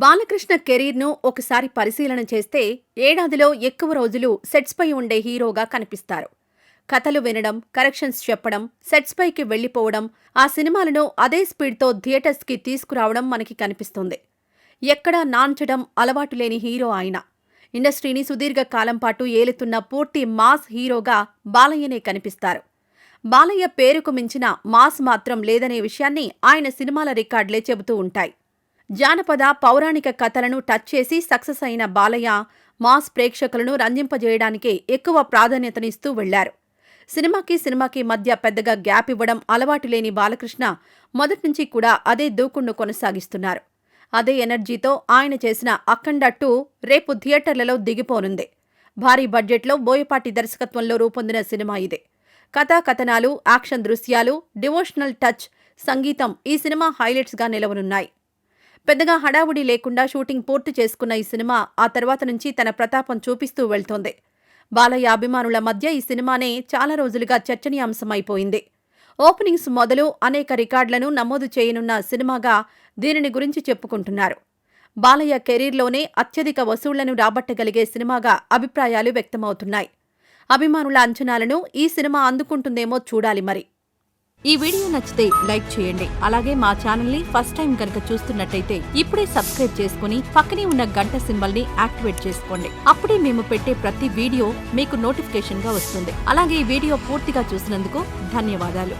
బాలకృష్ణ కెరీర్ను ఒకసారి పరిశీలన చేస్తే ఏడాదిలో ఎక్కువ రోజులు సెట్స్పై ఉండే హీరోగా కనిపిస్తారు. కథలు వినడం, కరెక్షన్స్ చెప్పడం, సెట్స్పైకి వెళ్లిపోవడం, ఆ సినిమాలను అదే స్పీడ్తో థియేటర్స్కి తీసుకురావడం మనకి కనిపిస్తుంది. ఎక్కడా నాంచడం అలవాటు లేని హీరో ఆయన. ఇండస్ట్రీని సుదీర్ఘ కాలం పాటు ఏలుతున్న పూర్తి మాస్ హీరోగా బాలయ్యనే కనిపిస్తారు. బాలయ్య పేరుకు మించిన మాస్ మాత్రం లేదనే విషయాన్ని ఆయన సినిమాల రికార్డులే చెబుతూ ఉంటాయి. జానపద, పౌరాణిక కథలను టచ్ చేసి సక్సెస్ అయిన బాలయ్య మాస్ ప్రేక్షకులను రంజింపజేయడానికే ఎక్కువ ప్రాధాన్యతనిస్తూ వెళ్లారు. సినిమాకి మధ్య పెద్దగా గ్యాప్ ఇవ్వడం అలవాటు లేని బాలకృష్ణ మొదట్నుంచి కూడా అదే దూకుడును కొనసాగిస్తున్నారు. అదే ఎనర్జీతో ఆయన చేసిన అఖండ 2 రేపు థియేటర్లలో దిగిపోనుంది. భారీ బడ్జెట్లో బోయపాటి దర్శకత్వంలో రూపొందిన సినిమా ఇది. కథాకథనాలు, యాక్షన్ దృశ్యాలు, డివోషనల్ టచ్, సంగీతం ఈ సినిమా హైలైట్స్గా నిలవనున్నాయి. పెద్దగా హడావుడి లేకుండా షూటింగ్ పూర్తి చేసుకున్న ఈ సినిమా ఆ తర్వాత నుంచి తన ప్రతాపం చూపిస్తూ వెళ్తోంది. బాలయ్య అభిమానుల మధ్య ఈ సినిమానే చాలా రోజులుగా చర్చనీయాంశమైపోయింది. ఓపెనింగ్స్ మొదలు అనేక రికార్డులను నమోదు చేయనున్న సినిమాగా దీనిని గురించి చెప్పుకుంటున్నారు. బాలయ్య కెరీర్లోనే అత్యధిక వసూళ్లను రాబట్టగలిగే సినిమాగా అభిప్రాయాలు వ్యక్తమవుతున్నాయి. అభిమానుల అంచనాలను ఈ సినిమా అందుకుంటుందేమో చూడాలి మరి. ఈ వీడియో నచ్చితే లైక్ చేయండి. అలాగే మా ఛానల్ ని ఫస్ట్ టైం కనుక చూస్తున్నట్టయితే ఇప్పుడే సబ్స్క్రైబ్ చేసుకుని పక్కనే ఉన్న గంట సింబల్ ని యాక్టివేట్ చేసుకోండి. అప్పుడే మేము పెట్టే ప్రతి వీడియో మీకు నోటిఫికేషన్ గా వస్తుంది. అలాగే ఈ వీడియో పూర్తిగా చూసినందుకు ధన్యవాదాలు.